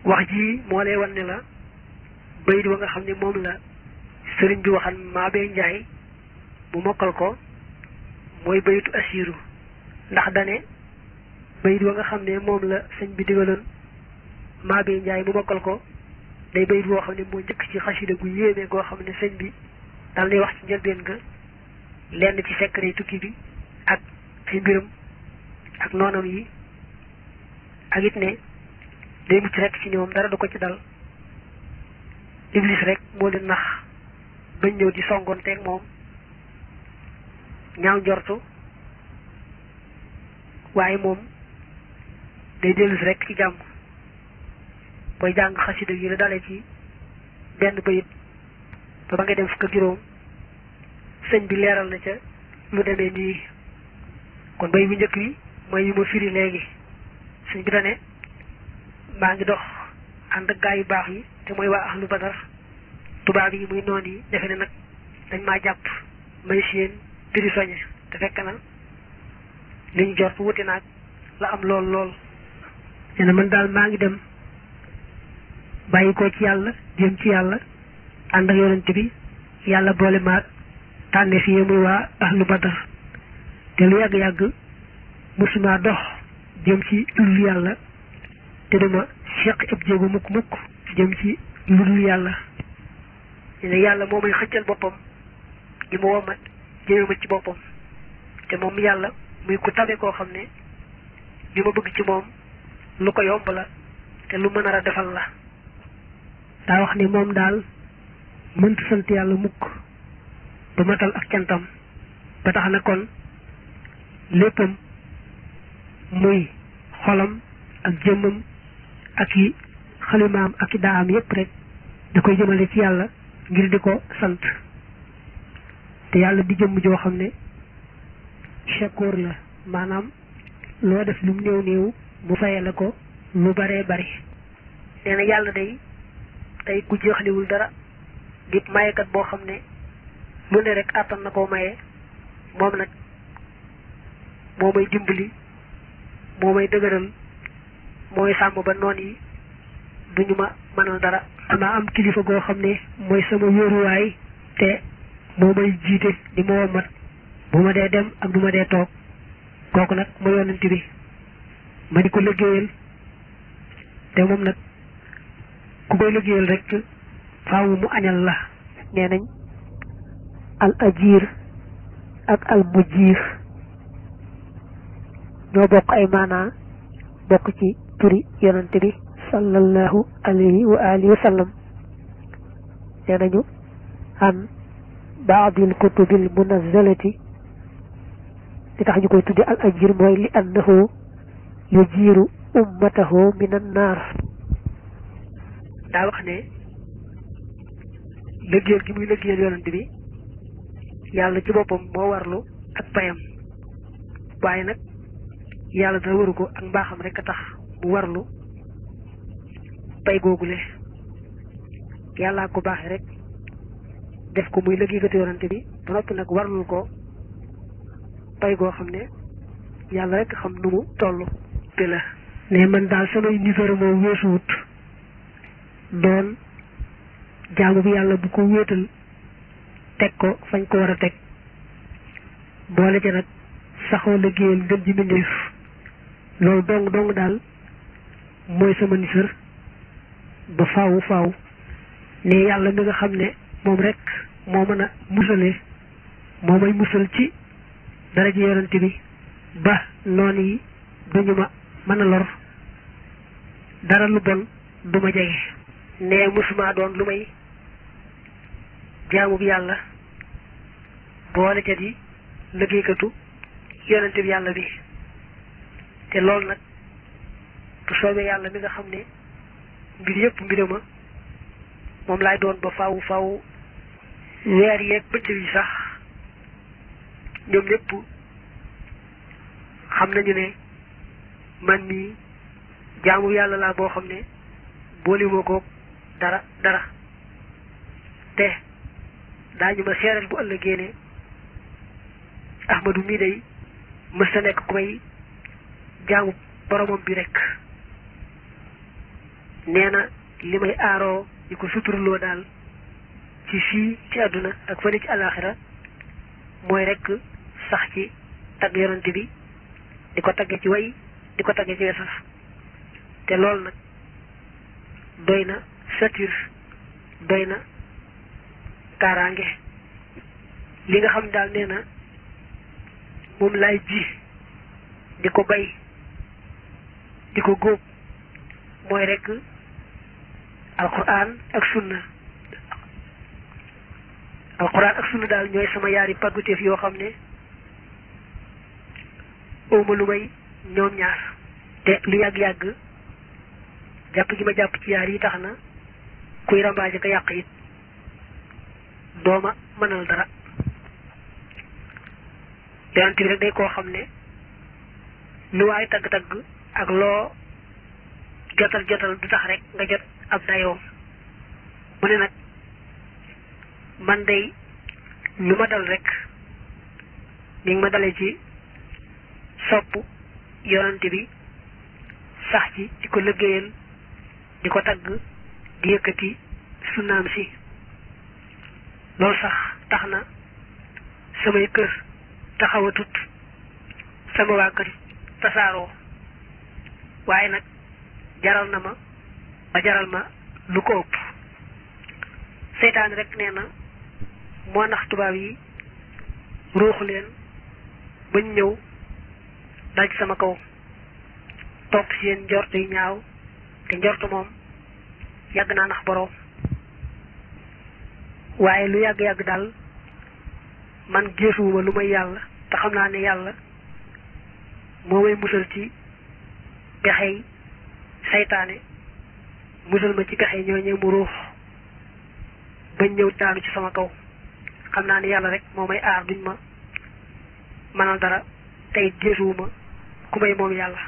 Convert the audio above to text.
wax ji moo lay wan ne la bayit wa nga xam ne moom la sëriñ bi waxan Mabé Njaay mu mokkal ko mooy bayitu asiru ndax dane bayit wa nga xam ne moom la sëñ bi digaloon Mabé Njaay mu mokkal ko day bayit woo xam ne moo njëkk ci xasida gu yéeme goo xam ne sëñ bi dal nay wax ci njëlbeen ga lenn ci secret tukki bi ak ay mbiram ak noonam yi ak it ne day mucc rek ci ñoom dara du ko ci dal iblis rek moo leen nax bañ ñëw di songoonteeg moom ñaaw njortu waaye moom day dellusi rek ci jàmm booy jàng xasida yi la dale ci benn bayit ba ba nga dem fukk ak juróom sëñ bi leeral na ca lu demee nii kon bay bu njëkk bi mooy yu ma firi léegi sëñ bi dane maa ngi dox ànd ak gaa yu baax yi te mooy waa ahlu badar tubaab yi muy noon yi defe ne nag dañ maa jàpp may seen prisonnier te fekk na liñ jot wuti naag la am lool lool nee na man daal maa ngi dem bàyyi ko ci yàlla jëm ci yàlla ànd ak yonent bi yàlla boole maag tànne fii muy waa ahlu badar te lu yàgg-yàgg musuma dox jëm ci lu yàlla te dama seq ab jéego mukk jëm ci lu dul yàlla ne yàlla moo may xëccal boppam di ma womat jëme ma ci boppam te moom yàlla muy ku tabe koo xam ne li ma bëgg ci moom lu ko yomb la te lu mën a defal la daa wax ne moom daal mënta sant yàlla mukk ba matal ak cantam ba tax na kon léppam muy xolam ak jëmmam ak i xalimaam ak i daam yépp rek da koy jëmale ci yàlla ngir di ko sant te yàlla di jëmm joo xam ne shakoor la maanaam loo def lu mu néew néew mu faye la ko lu baree bari nee na yàlla day ku jeexliwul dara di mayekat boo xam ne lu ne rek àttan na koo maye moom nag moo may dimbali moo may dëgëral mooy sàmm ba noon yi duñu ma mënal dara dama am kilifa goo xam ne mooy sama wéeruwaay te moo may jiite di ma womat bu ma dee dem ak du ma dee toog kooku nag ma yonent bi ma di ko liggéeyal te moom nag ku koy liggéeyal rek faawu mu añal la nee nañ al ajir ak al mujir ñoo bokk ay maanaa bokk ci turi yonent bi sallallahu alayhi wa alihi wa sallam nee nañu an baadil kutubil munazzalati li tax ñu koy tudde al ajir mooy li annahu yujiru ummatahu min an naar daa wax ne liggéeyal gi muy liggéeyal yonent bi yàlla ci boppam moo warlu ak payam waaye nag yàlla dana waru ko ak mbaaxam rek a tax mu warlu pay googule yàllaa ko baaxe rek def ko muy liggéeykatu yonante bi ba noppi nag warlul ko pay goo xam ne yàlla rek xam nu mu toll te la ne man daal samay niveau moom weesuwut doon jaamu bi yàlla bu ko wéetal teg ko fañ ko war a teg boole ca nag saxoo liggéeyal ngën ji mbindéef loolu dong daal mooy sama nisër ba faaw ne yàlla mi nga xam ne moom rek moo mën a musale moo may musal ci dara ji yonante bi ba noonu yi duñu ma mën a lor dara lu bon du ma jege ne musuma doon lu may jaamu bi yàlla boole ca di liggéeykatu yonante bi yàlla bi te loolu nag bu soobee yàlla mi nga xam ne mbir yëpp mbirama moom laay doon ba faaw weer yeeg bëccëg yi sax ñoom ñëpp xam nañu ne man mii jaamu yàlla laa boo xam ne boolewuma ko dara te daañu ma seeral bu ëllëgee ne Ahmadu mii day mës ta nekk ku may jaamu boromam bi rek nee na li may aaroo di ko suturloo daal ci fii ci àdduna ak fële ci àllaaxira mooy rek sax ci tagg yonante bi di ko tagge ci way di ko tagge ci wesaf te loolu nag doy na satir doy na kaaraange li nga xam daal nee na moom laay ji di ko bay di ko góob mooy rek alquran ak sunna alquran ak sunna daal ñooy sama yaari pàgguteef yoo xam ne awma lu may ñoom ñaar te lu yàgg-yàgg jàpp gi ma jàpp ci yaar yi tax na kuy rambaaje ko yàq it dooma mënal dara yonent bi rek day koo xam ne lu waay tagg-tagg ak loo jotal du tax rek nga jot ab dayoom mu ne nag man day lu ma dal rek mi ngi ma dale ci sopp yonent bi sax ci di ko liggéeyal di ko tagg di yëkkati sunnaam si loolu sax tax na samay kër taxawatut sama waa kër tasaaroo waaye nag jaral na ma ba jaral ma lu ko ëpp seytaan rek nee na moo nax tubaab yi ruuxu leen bañ ñëw daj sama kaw topp seen njort yu ñaaw te njort moom yàgg naa nax boroom waaye lu yàgg-yàgg daal man géesuwuma lu may yàlla te xam naa ne yàlla moo may musal ci pexey saytaane musal ma ci pexe ñooñu mu ruux bañ ñëw daanu ci sama kaw xam naa ne yàlla rek moo may aar duñ ma mënal dara tey géesuwuma ku may moom yàlla